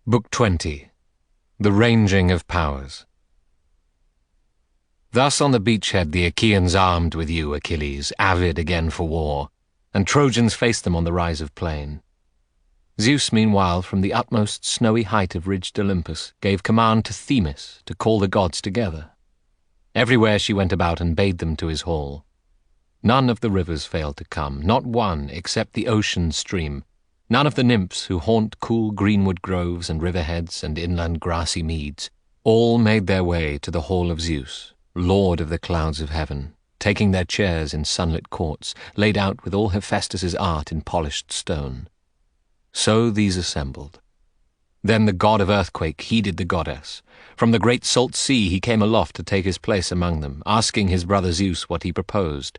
Book 20. The Ranging of Powers. Thus on the beachhead the Achaeans armed with you, Achilles, avid again for war, and Trojans faced them on the rise of plain. Zeus, meanwhile, from the utmost snowy height of ridged Olympus, gave command to Themis to call the gods together. Everywhere she went about and bade them to his hall. None of the rivers failed to come, not one except the ocean stream, none of the nymphs who haunt cool greenwood groves and riverheads and inland grassy meads. All made their way to the hall of Zeus, lord of the clouds of heaven, taking their chairs in sunlit courts, laid out with all Hephaestus's art in polished stone. So these assembled. Then the god of earthquake heeded the goddess. From the great salt sea he came aloft to take his place among them, asking his brother Zeus what he proposed.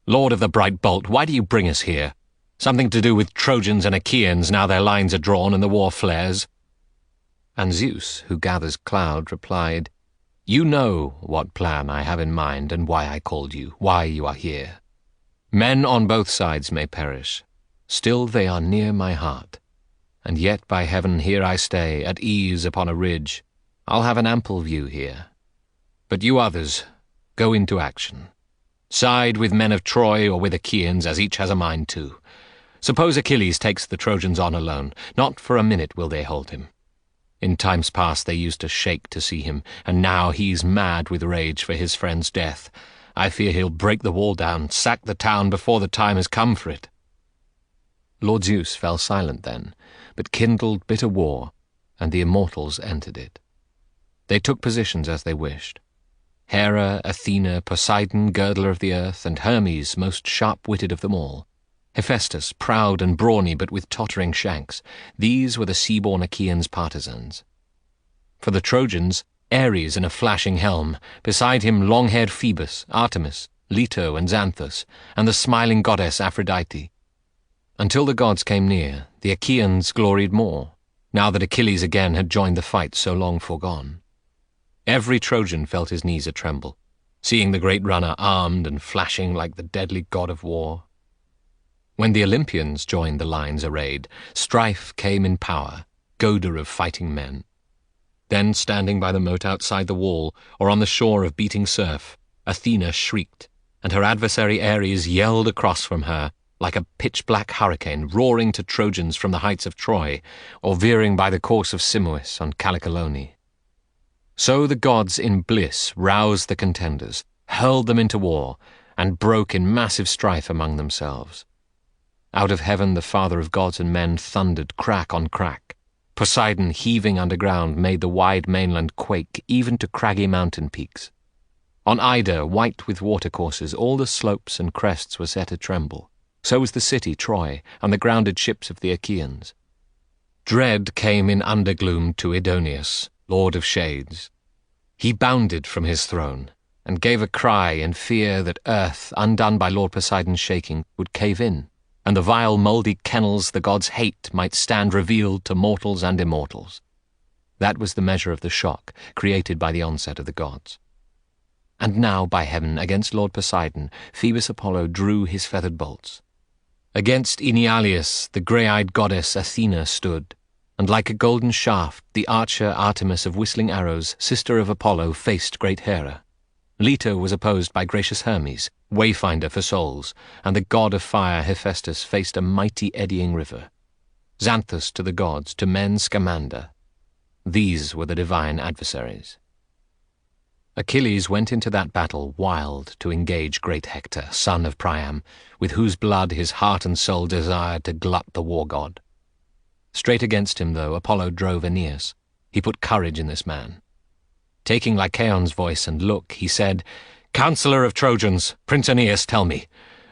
"Lord of the bright bolt, why do you bring us here? Something to do with Trojans and Achaeans now their lines are drawn and the war flares?" And Zeus, who gathers cloud, replied, "You know what plan I have in mind and why I called you, why you are here. Men on both sides may perish. Still they are near my heart. And yet by heaven here I stay, at ease upon a ridge. I'll have an ample view here. But you others, go into action. Side with men of Troy or with Achaeans, as each has a mind to. Suppose Achilles takes the Trojans on alone, not for a minute will they hold him. In times past they used to shake to see him, and now he's mad with rage for his friend's death. I fear he'll break the wall down, sack the town before the time has come for it." Lord Zeus fell silent then, but kindled bitter war, and the immortals entered it. They took positions as they wished. Hera, Athena, Poseidon, girdler of the earth, and Hermes, most sharp-witted of them all. Hephaestus, proud and brawny but with tottering shanks, these were the sea-born Achaeans' partisans. For the Trojans, Ares in a flashing helm, beside him long-haired Phoebus, Artemis, Leto and Xanthus, and the smiling goddess Aphrodite. Until the gods came near, the Achaeans gloried more, now that Achilles again had joined the fight so long foregone. Every Trojan felt his knees a-tremble, seeing the great runner armed and flashing like the deadly god of war. When the Olympians joined the lines arrayed, strife came in power, goader of fighting men. Then, standing by the moat outside the wall, or on the shore of beating surf, Athena shrieked, and her adversary Ares yelled across from her, like a pitch-black hurricane roaring to Trojans from the heights of Troy, or veering by the course of Simois on Callicolone. So the gods in bliss roused the contenders, hurled them into war, and broke in massive strife among themselves. Out of heaven the father of gods and men thundered crack on crack. Poseidon, heaving underground, made the wide mainland quake even to craggy mountain peaks. On Ida, white with watercourses, all the slopes and crests were set a-tremble. So was the city, Troy, and the grounded ships of the Achaeans. Dread came in undergloom to Aeneas, lord of shades. He bounded from his throne, and gave a cry in fear that earth, undone by Lord Poseidon's shaking, would cave in, and the vile mouldy kennels the gods hate might stand revealed to mortals and immortals. That was the measure of the shock created by the onset of the gods. And now, by heaven, against Lord Poseidon, Phoebus Apollo drew his feathered bolts. Against Enyalius, the grey-eyed goddess Athena stood, and like a golden shaft, the archer Artemis of whistling arrows, sister of Apollo, faced great Hera. Leto was opposed by gracious Hermes, wayfinder for souls, and the god of fire Hephaestus faced a mighty eddying river. Xanthus to the gods, to men Scamander. These were the divine adversaries. Achilles went into that battle wild to engage great Hector, son of Priam, with whose blood his heart and soul desired to glut the war-god. Straight against him, though, Apollo drove Aeneas. He put courage in this man. Taking Lycaon's voice and look, he said, "Counsellor of Trojans, Prince Aeneas, tell me,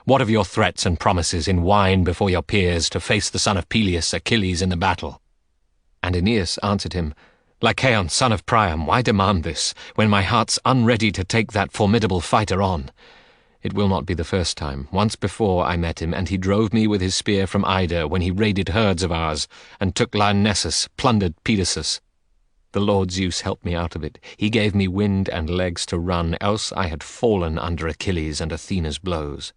what of your threats and promises in wine before your peers to face the son of Peleus, Achilles, in the battle?" And Aeneas answered him, "Lycaon, son of Priam, why demand this, when my heart's unready to take that formidable fighter on? It will not be the first time. Once before I met him, and he drove me with his spear from Ida when he raided herds of ours, and took Lyrnessus, plundered Pedasus. The Lord Zeus helped me out of it. He gave me wind and legs to run, else I had fallen under Achilles and Athena's blows.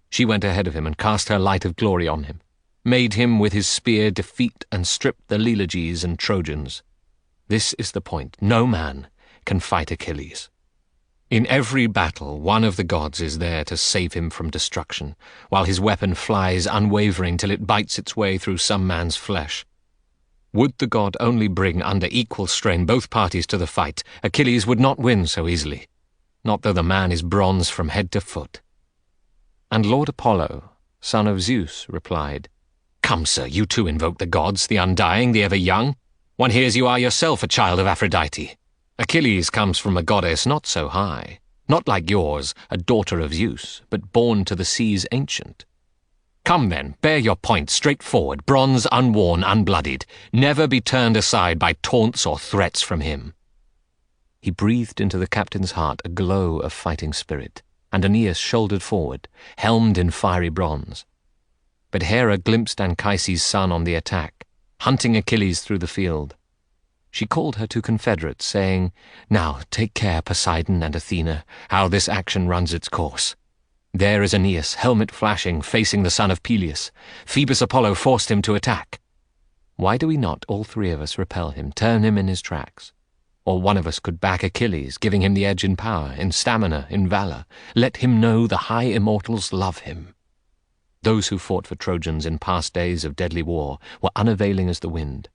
She went ahead of him and cast her light of glory on him. made him with his spear defeat and strip the lineages and Trojans. This is the point. No man can fight Achilles. In every battle, one of the gods is there to save him from destruction, while his weapon flies unwavering till it bites its way through some man's flesh. Would the god only bring under equal strain both parties to the fight, Achilles would not win so easily, not though the man is bronze from head to foot. And Lord Apollo, son of Zeus, replied, "Come, sir, you too invoke the gods, the undying, the ever-young. One hears you are yourself a child of Aphrodite. Achilles comes from a goddess not so high, not like yours, a daughter of Zeus, but born to the seas ancient. Come then, bear your point straight forward, bronze unworn, unbloodied, never be turned aside by taunts or threats from him." He breathed into the captain's heart a glow of fighting spirit, and Aeneas shouldered forward, helmed in fiery bronze. But Hera glimpsed Anchises' son on the attack, hunting Achilles through the field. She called her two confederates, saying, "Now take care, Poseidon and Athena, how this action runs its course. There is Aeneas, helmet flashing, facing the son of Peleus. Phoebus Apollo forced him to attack. Why do we not, all three of us, repel him, turn him in his tracks? Or one of us could back Achilles, giving him the edge in power, in stamina, in valor. Let him know the high immortals love him." Those who fought for Trojans in past days of deadly war were unavailing as the wind.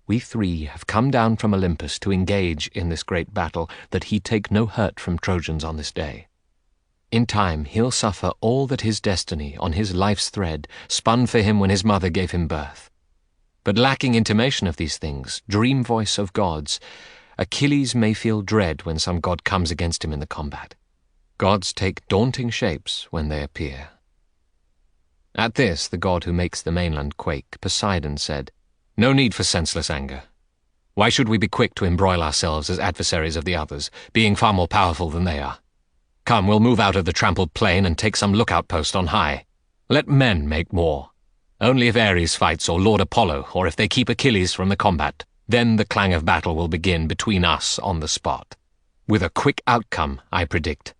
We three have come down from Olympus to engage in this great battle, that he take no hurt from Trojans on this day. In time he'll suffer all that his destiny, on his life's thread, spun for him when his mother gave him birth. But lacking intimation of these things, dream voice of gods, Achilles may feel dread when some god comes against him in the combat. Gods take daunting shapes when they appear. At this, the god who makes the mainland quake, Poseidon, said, "No need for senseless anger. Why should we be quick to embroil ourselves as adversaries of the others, being far more powerful than they are? Come, we'll move out of the trampled plain and take some lookout post on high. Let men make war. Only if Ares fights, or Lord Apollo, or if they keep Achilles from the combat, then the clang of battle will begin between us on the spot. With a quick outcome, I predict.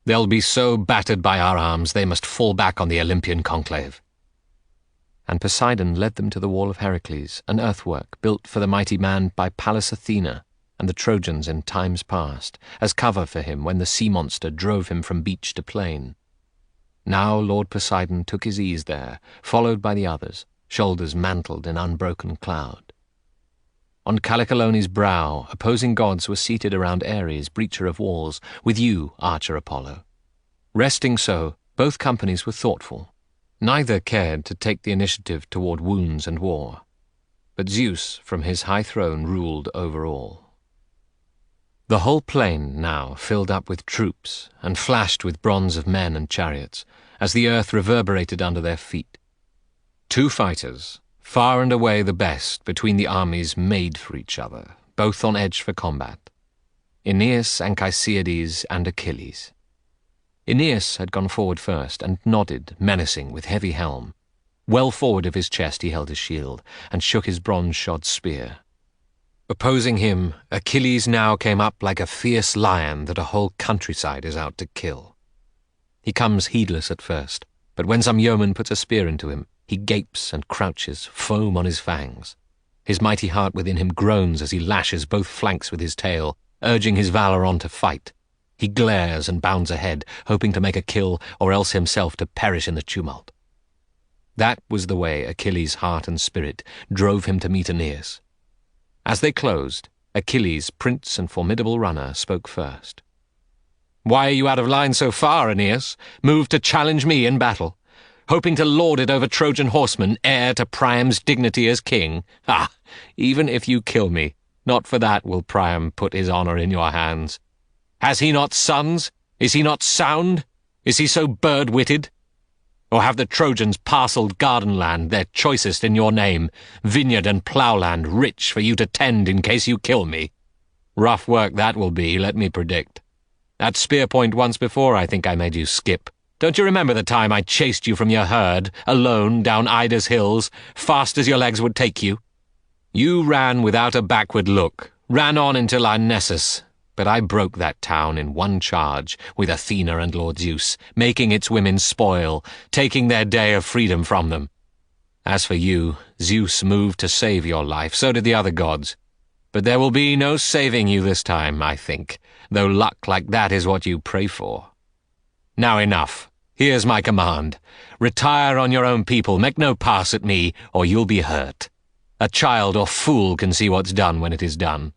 They'll be so battered by our arms they must fall back on the Olympian conclave." And Poseidon led them to the wall of Heracles, an earthwork built for the mighty man by Pallas Athena and the Trojans in times past, as cover for him when the sea monster drove him from beach to plain. Now Lord Poseidon took his ease there, followed by the others, shoulders mantled in unbroken cloud. On Callicoloni's brow, opposing gods were seated around Ares, breacher of walls, with you, archer Apollo. Resting so, both companies were thoughtful. Neither cared to take the initiative toward wounds and war. But Zeus, from his high throne, ruled over all. The whole plain now filled up with troops, and flashed with bronze of men and chariots, as the earth reverberated under their feet. Two fighters, far and away the best between the armies, made for each other, both on edge for combat. Aeneas, Anchises, and Achilles. Aeneas had gone forward first, and nodded, menacing, with heavy helm. Well forward of his chest he held his shield, and shook his bronze-shod spear. Opposing him, Achilles now came up like a fierce lion that a whole countryside is out to kill. He comes heedless at first, but when some yeoman puts a spear into him, he gapes and crouches, foam on his fangs. His mighty heart within him groans as he lashes both flanks with his tail, urging his valor on to fight. He glares and bounds ahead, hoping to make a kill, or else himself to perish in the tumult. That was the way Achilles' heart and spirit drove him to meet Aeneas. As they closed, Achilles, prince and formidable runner, spoke first. "Why are you out of line so far, Aeneas, moved to challenge me in battle? Hoping to lord it over Trojan horsemen, heir to Priam's dignity as king? Ah, even if you kill me, not for that will Priam put his honor in your hands. Has he not sons? Is he not sound? Is he so bird-witted? Or have the Trojans parcelled garden land, their choicest in your name, vineyard and ploughland rich for you to tend in case you kill me? Rough work that will be, let me predict. At spear point once before I think I made you skip. Don't you remember the time I chased you from your herd, alone, down Ida's hills, fast as your legs would take you? You ran without a backward look, ran on until Nessus, but I broke that town in one charge, with Athena and Lord Zeus, making its women spoil, taking their day of freedom from them. As for you, Zeus moved to save your life, so did the other gods. But there will be no saving you this time, I think, though luck like that is what you pray for. Now enough. Here's my command. Retire on your own people, make no pass at me, or you'll be hurt. A child or fool can see what's done when it is done.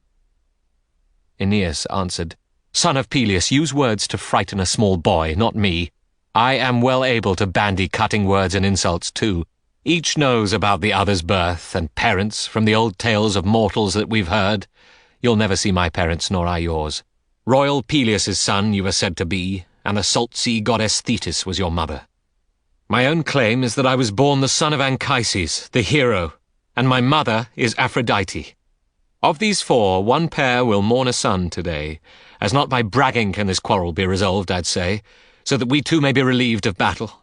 Aeneas answered, Son of Peleus, use words to frighten a small boy, not me. I am well able to bandy cutting words and insults too. Each knows about the other's birth and parents from the old tales of mortals that we've heard. You'll never see my parents, nor I yours. Royal Peleus' son you are said to be, and the salt-sea goddess Thetis was your mother. My own claim is that I was born the son of Anchises, the hero, and my mother is Aphrodite. Of these four, one pair will mourn a son today, as not by bragging can this quarrel be resolved, I'd say, so that we too may be relieved of battle.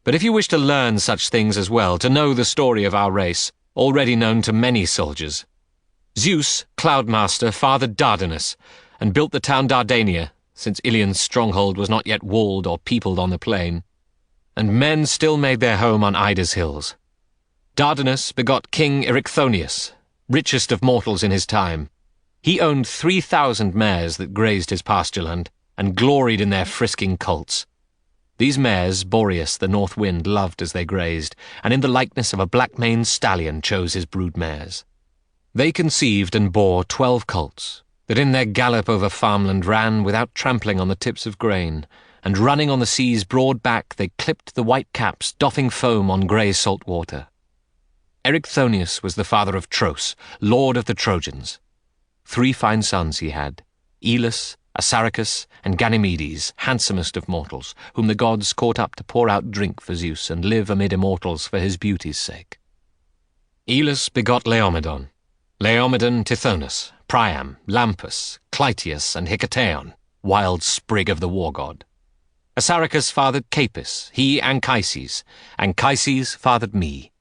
But if you wish to learn such things as well, to know the story of our race, already known to many soldiers, Zeus, Cloudmaster, fathered Dardanus, and built the town Dardania, since Ilion's stronghold was not yet walled or peopled on the plain, and men still made their home on Ida's hills. Dardanus begot King Erichthonius, richest of mortals in his time. He owned 3,000 mares that grazed his pastureland, and gloried in their frisking colts. These mares Boreas the north wind loved as they grazed, and in the likeness of a black-maned stallion chose his brood mares. They conceived and bore 12 colts, that in their gallop over farmland ran without trampling on the tips of grain, and running on the sea's broad back they clipped the white caps, doffing foam on grey salt water. Erichthonius was the father of Tros, lord of the Trojans. 3 fine sons he had, Aeolus, Assaracus, and Ganymedes, handsomest of mortals, whom the gods caught up to pour out drink for Zeus and live amid immortals for his beauty's sake. Aeolus begot Laomedon, Laomedon Tithonus, Priam, Lampus, Clytius, and Hicetaon, wild sprig of the war god. Assaracus fathered Capys, he Anchises. Anchises fathered me.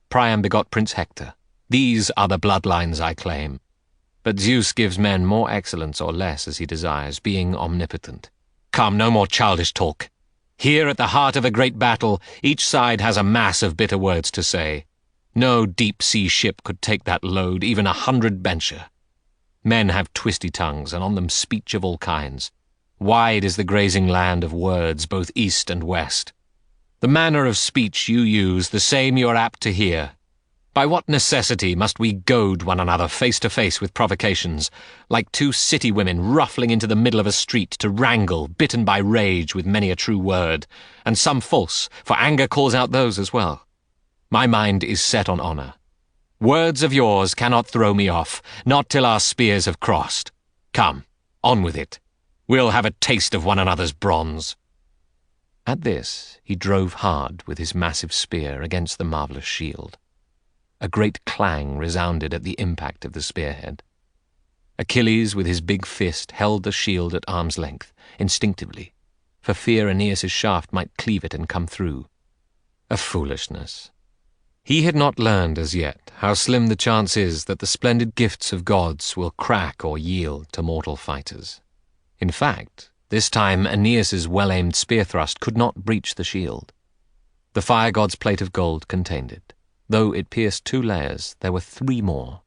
Priam begot Prince Hector. These are the bloodlines I claim. But Zeus gives men more excellence or less as he desires, being omnipotent. Come, no more childish talk. Here at the heart of a great battle, each side has a mass of bitter words to say. No deep-sea ship could take that load, even 100 bencher. Men have twisty tongues, and on them speech of all kinds. Wide is the grazing land of words, both east and west. The manner of speech you use, the same you are apt to hear. By what necessity must we goad one another face to face with provocations, like 2 city women ruffling into the middle of a street to wrangle, bitten by rage with many a true word, and some false, for anger calls out those as well? My mind is set on honour. Words of yours cannot throw me off, not till our spears have crossed. Come, on with it. We'll have a taste of one another's bronze. At this he drove hard with his massive spear against the marvellous shield. A great clang resounded at the impact of the spearhead. Achilles with his big fist held the shield at arm's length, instinctively, for fear Aeneas' shaft might cleave it and come through. A foolishness. He had not learned as yet how slim the chance is that the splendid gifts of gods will crack or yield to mortal fighters. In fact, this time Aeneas' well-aimed spear thrust could not breach the shield. The fire god's plate of gold contained it. Though it pierced 2 layers, there were 3 more.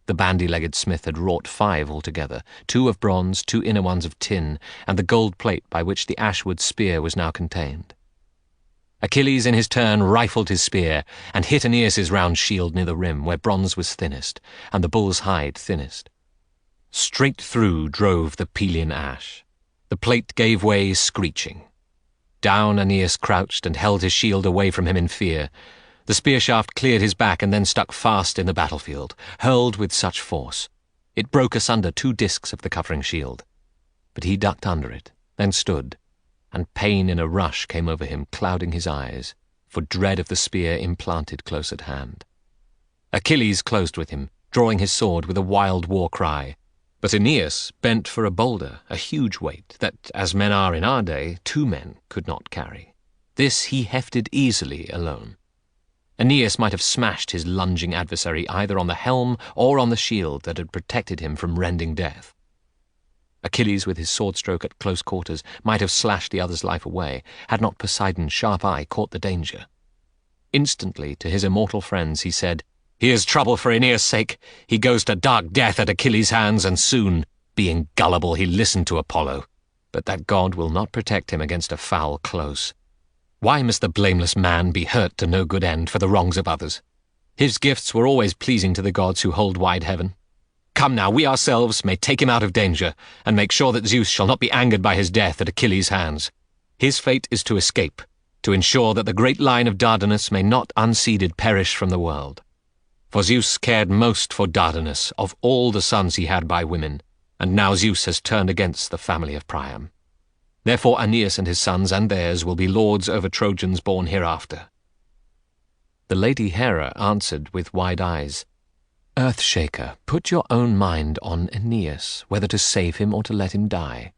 The bandy-legged smith had wrought 5 altogether, 2 of bronze, 2 inner ones of tin, and the gold plate by which the ashwood spear was now contained. Achilles in his turn rifled his spear, and hit Aeneas' round shield near the rim, where bronze was thinnest, and the bull's hide thinnest. Straight through drove the Pelian ash. The plate gave way screeching. Down Aeneas crouched and held his shield away from him in fear. The spear shaft cleared his back and then stuck fast in the battlefield, hurled with such force. It broke asunder 2 discs of the covering shield. But he ducked under it, then stood, and pain in a rush came over him, clouding his eyes, for dread of the spear implanted close at hand. Achilles closed with him, drawing his sword with a wild war cry. But Aeneas bent for a boulder, a huge weight that, as men are in our day, 2 men could not carry. This he hefted easily alone. Aeneas might have smashed his lunging adversary either on the helm or on the shield that had protected him from rending death. Achilles, with his sword stroke at close quarters, might have slashed the other's life away, had not Poseidon's sharp eye caught the danger. Instantly, to his immortal friends, he said, "Here's trouble for Aeneas' sake. He goes to dark death at Achilles' hands, and soon, being gullible, he listened to Apollo. But that god will not protect him against a foul close. Why must the blameless man be hurt to no good end for the wrongs of others? His gifts were always pleasing to the gods who hold wide heaven. Come now, we ourselves may take him out of danger, and make sure that Zeus shall not be angered by his death at Achilles' hands. His fate is to escape, to ensure that the great line of Dardanus may not unseeded perish from the world. For Zeus cared most for Dardanus of all the sons he had by women, and now Zeus has turned against the family of Priam. Therefore Aeneas and his sons and theirs will be lords over Trojans born hereafter." The lady Hera answered with wide eyes, "Earthshaker, put your own mind on Aeneas, whether to save him or to let him die.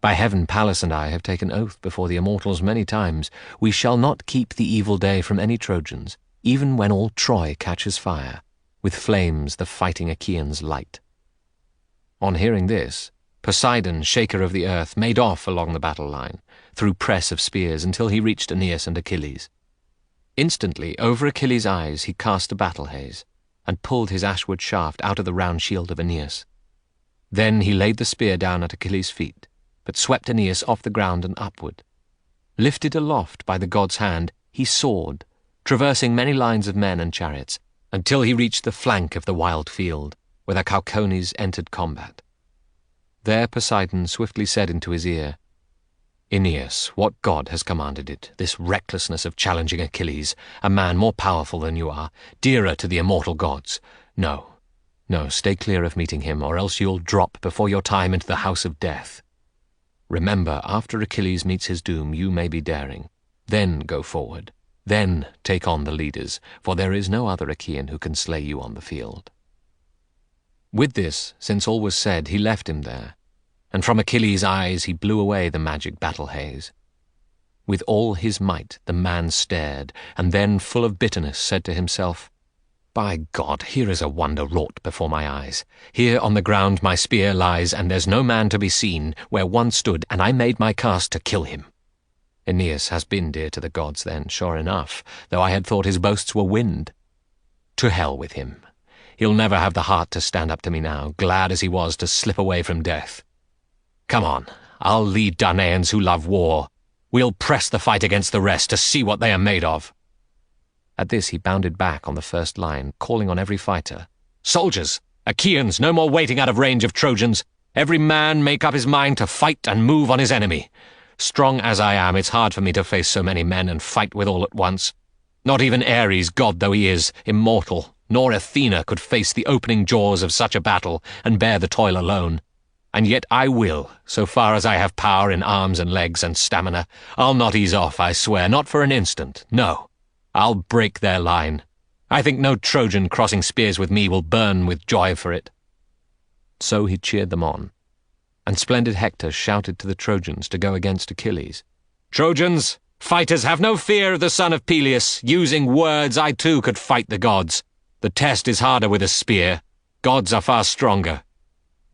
By heaven, Pallas and I have taken oath before the immortals many times, we shall not keep the evil day from any Trojans, even when all Troy catches fire, with flames the fighting Achaeans light." On hearing this, Poseidon, shaker of the earth, made off along the battle line, through press of spears, until he reached Aeneas and Achilles. Instantly, over Achilles' eyes he cast a battle haze, and pulled his ashwood shaft out of the round shield of Aeneas. Then he laid the spear down at Achilles' feet, but swept Aeneas off the ground and upward. Lifted aloft by the god's hand, he soared, traversing many lines of men and chariots, until he reached the flank of the wild field, where the Caucones entered combat. There Poseidon swiftly said into his ear, "Aeneas, what god has commanded it, this recklessness of challenging Achilles, a man more powerful than you are, dearer to the immortal gods? No, stay clear of meeting him, or else you'll drop before your time into the house of death. Remember, after Achilles meets his doom, you may be daring. Then go forward. Then take on the leaders, for there is no other Achaean who can slay you on the field." With this, since all was said, he left him there, and from Achilles' eyes he blew away the magic battle haze. With all his might the man stared, and then, full of bitterness, said to himself, "By God, here is a wonder wrought before my eyes. Here on the ground my spear lies, and there's no man to be seen, where one stood, and I made my cast to kill him. Aeneas has been dear to the gods then, sure enough, though I had thought his boasts were wind. To hell with him. He'll never have the heart to stand up to me now, glad as he was to slip away from death. Come on, I'll lead Danaans who love war. We'll press the fight against the rest to see what they are made of." At this he bounded back on the first line, calling on every fighter, "Soldiers, Achaeans, no more waiting out of range of Trojans. Every man make up his mind to fight and move on his enemy. Strong as I am, it's hard for me to face so many men and fight with all at once. Not even Ares, god though he is, immortal, nor Athena could face the opening jaws of such a battle and bear the toil alone. And yet I will, so far as I have power in arms and legs and stamina. I'll not ease off, I swear, not for an instant. No, I'll break their line. I think no Trojan crossing spears with me will burn with joy for it." So he cheered them on, and splendid Hector shouted to the Trojans to go against Achilles. "Trojans, fighters, have no fear of the son of Peleus. Using words, I too could fight the gods. The test is harder with a spear. Gods are far stronger.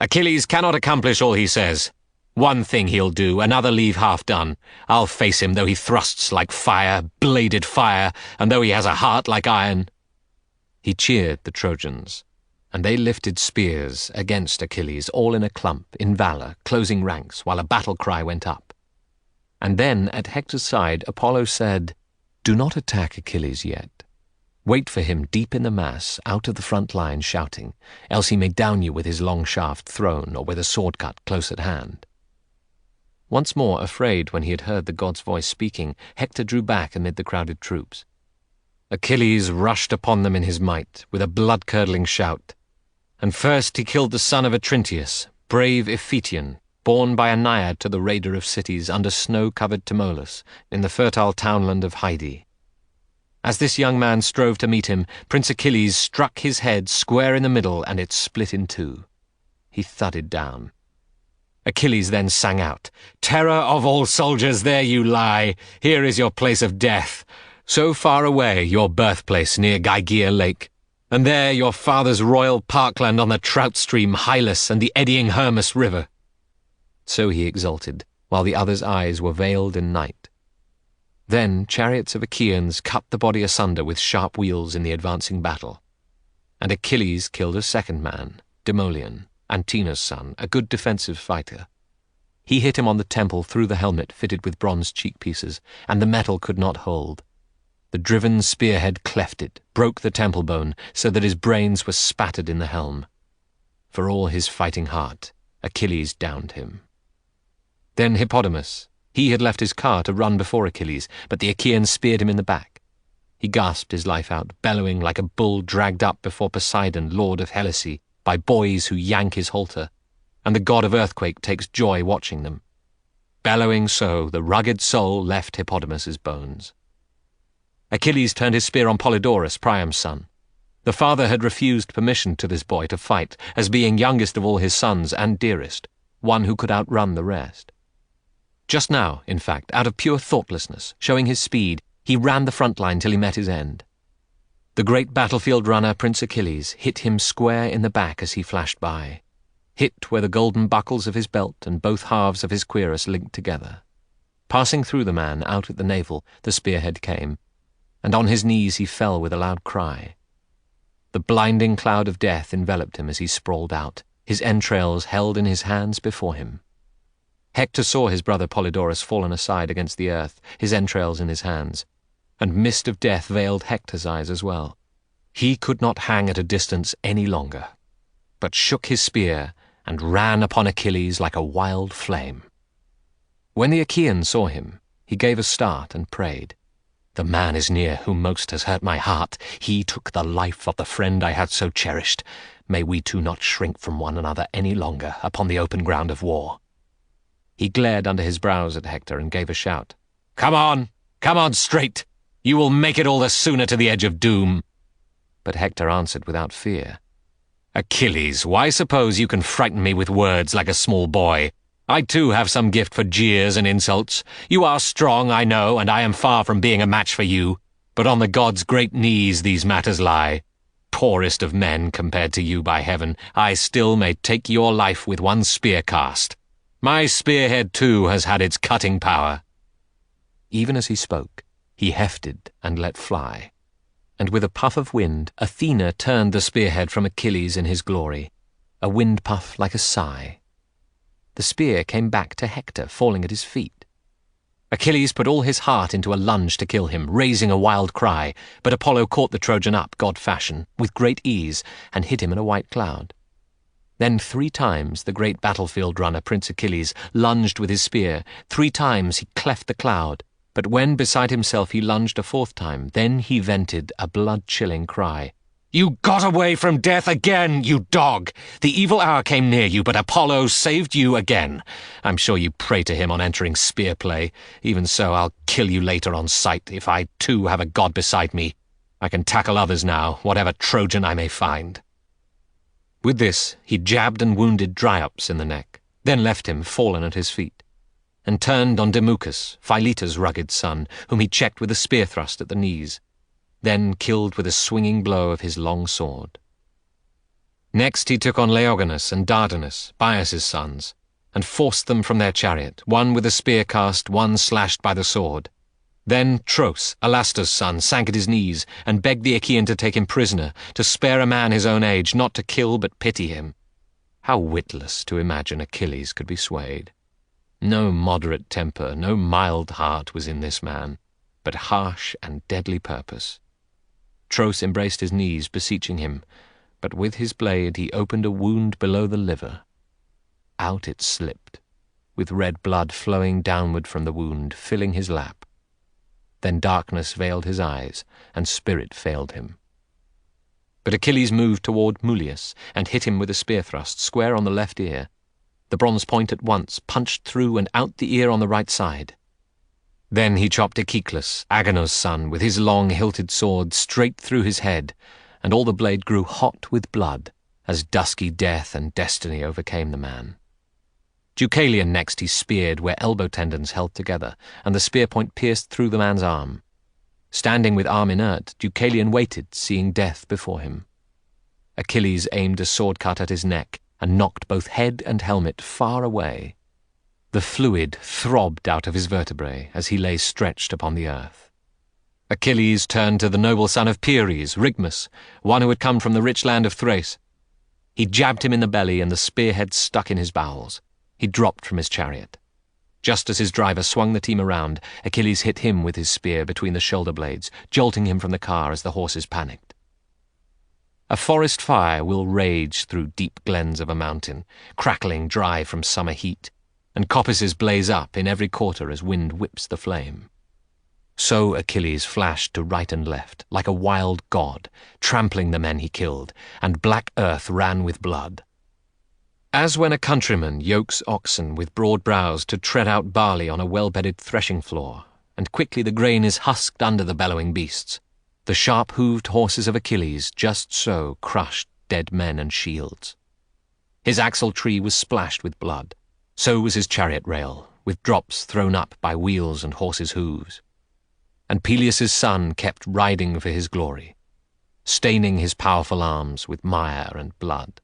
Achilles cannot accomplish all he says. One thing he'll do, another leave half done. I'll face him, though he thrusts like fire, bladed fire, and though he has a heart like iron." He cheered the Trojans, and they lifted spears against Achilles, all in a clump, in valour, closing ranks, while a battle cry went up. And then, at Hector's side, Apollo said, "Do not attack Achilles yet. Wait for him deep in the mass, out of the front line, shouting, else he may down you with his long shaft thrown, or with a sword cut close at hand." Once more afraid when he had heard the god's voice speaking, Hector drew back amid the crowded troops. Achilles rushed upon them in his might, with a blood-curdling shout. And first he killed the son of Atrynteus, brave Iphition, born by a naiad to the raider of cities under snow-covered Tmolus, in the fertile townland of Hyde. As this young man strove to meet him, Prince Achilles struck his head square in the middle, and it split in two. He thudded down. Achilles then sang out, "Terror of all soldiers, there you lie. Here is your place of death. So far away, your birthplace near Gygaea Lake, and there your father's royal parkland on the trout stream Hylas and the eddying Hermus River." So he exulted, while the other's eyes were veiled in night. Then chariots of Achaeans cut the body asunder with sharp wheels in the advancing battle. And Achilles killed a second man, Demoleon, Antenor's son, a good defensive fighter. He hit him on the temple through the helmet fitted with bronze cheekpieces, and the metal could not hold. The driven spearhead cleft it, broke the temple bone, so that his brains were spattered in the helm. For all his fighting heart, Achilles downed him. Then Hippodamus. He had left his car to run before Achilles, but the Achaeans speared him in the back. He gasped his life out, bellowing like a bull dragged up before Poseidon, lord of Helice, by boys who yank his halter, and the god of earthquake takes joy watching them. Bellowing so, the rugged soul left Hippodamus's bones. Achilles turned his spear on Polydorus, Priam's son. The father had refused permission to this boy to fight, as being youngest of all his sons and dearest, one who could outrun the rest. Just now, in fact, out of pure thoughtlessness, showing his speed, he ran the front line till he met his end. The great battlefield runner, Prince Achilles, hit him square in the back as he flashed by, hit where the golden buckles of his belt and both halves of his cuirass linked together. Passing through the man, out at the navel, the spearhead came, and on his knees he fell with a loud cry. The blinding cloud of death enveloped him as he sprawled out, his entrails held in his hands before him. Hector saw his brother Polydorus fallen aside against the earth, his entrails in his hands, and mist of death veiled Hector's eyes as well. He could not hang at a distance any longer, but shook his spear and ran upon Achilles like a wild flame. When the Achaean saw him, he gave a start and prayed, "The man is near whom most has hurt my heart. He took the life of the friend I had so cherished. May we two not shrink from one another any longer upon the open ground of war." He glared under his brows at Hector and gave a shout. Come on straight! You will make it all the sooner to the edge of doom." But Hector answered without fear, "Achilles, why suppose you can frighten me with words like a small boy? I too have some gift for jeers and insults. You are strong, I know, and I am far from being a match for you, but on the gods' great knees these matters lie. Poorest of men compared to you, by heaven, I still may take your life with one spear cast. My spearhead, too, has had its cutting power." Even as he spoke, he hefted and let fly, and with a puff of wind, Athena turned the spearhead from Achilles in his glory, a wind puff like a sigh. The spear came back to Hector, falling at his feet. Achilles put all his heart into a lunge to kill him, raising a wild cry, but Apollo caught the Trojan up, god-fashion, with great ease, and hit him in a white cloud. Then 3 times the great battlefield runner, Prince Achilles, lunged with his spear. 3 times he cleft the cloud, but when beside himself he lunged a 4th time, then he vented a blood-chilling cry. "You got away from death again, you dog! The evil hour came near you, but Apollo saved you again. I'm sure you pray to him on entering spear play. Even so, I'll kill you later on sight, if I too have a god beside me. I can tackle others now, whatever Trojan I may find." With this, he jabbed and wounded Dryops in the neck, then left him fallen at his feet, and turned on Demuchus, Philetus' rugged son, whom he checked with a spear thrust at the knees, then killed with a swinging blow of his long sword. Next he took on Laogonus and Dardanus, Bias' sons, and forced them from their chariot, one with a spear cast, one slashed by the sword. Then Tros, Alastor's son, sank at his knees, and begged the Achaean to take him prisoner, to spare a man his own age, not to kill but pity him. How witless to imagine Achilles could be swayed. No moderate temper, no mild heart was in this man, but harsh and deadly purpose. Tros embraced his knees, beseeching him, but with his blade he opened a wound below the liver. Out it slipped, with red blood flowing downward from the wound, filling his lap. Then darkness veiled his eyes, and spirit failed him. But Achilles moved toward Mulius, and hit him with a spear thrust, square on the left ear. The bronze point at once punched through and out the ear on the right side. Then he chopped Echeclus, Agenor's son, with his long hilted sword straight through his head, and all the blade grew hot with blood, as dusky death and destiny overcame the man. Deucalion next he speared where elbow tendons held together, and the spear point pierced through the man's arm. Standing with arm inert, Deucalion waited, seeing death before him. Achilles aimed a sword cut at his neck, and knocked both head and helmet far away. The fluid throbbed out of his vertebrae as he lay stretched upon the earth. Achilles turned to the noble son of Peres, Rigmus, one who had come from the rich land of Thrace. He jabbed him in the belly, and the spearhead stuck in his bowels. He dropped from his chariot. Just as his driver swung the team around, Achilles hit him with his spear between the shoulder blades, jolting him from the car as the horses panicked. A forest fire will rage through deep glens of a mountain, crackling dry from summer heat, and coppices blaze up in every quarter as wind whips the flame. So Achilles flashed to right and left, like a wild god, trampling the men he killed, and black earth ran with blood. As when a countryman yokes oxen with broad brows to tread out barley on a well-bedded threshing floor, and quickly the grain is husked under the bellowing beasts, the sharp-hooved horses of Achilles just so crushed dead men and shields. His axle-tree was splashed with blood, so was his chariot rail, with drops thrown up by wheels and horses' hooves. And Peleus' son kept riding for his glory, staining his powerful arms with mire and blood.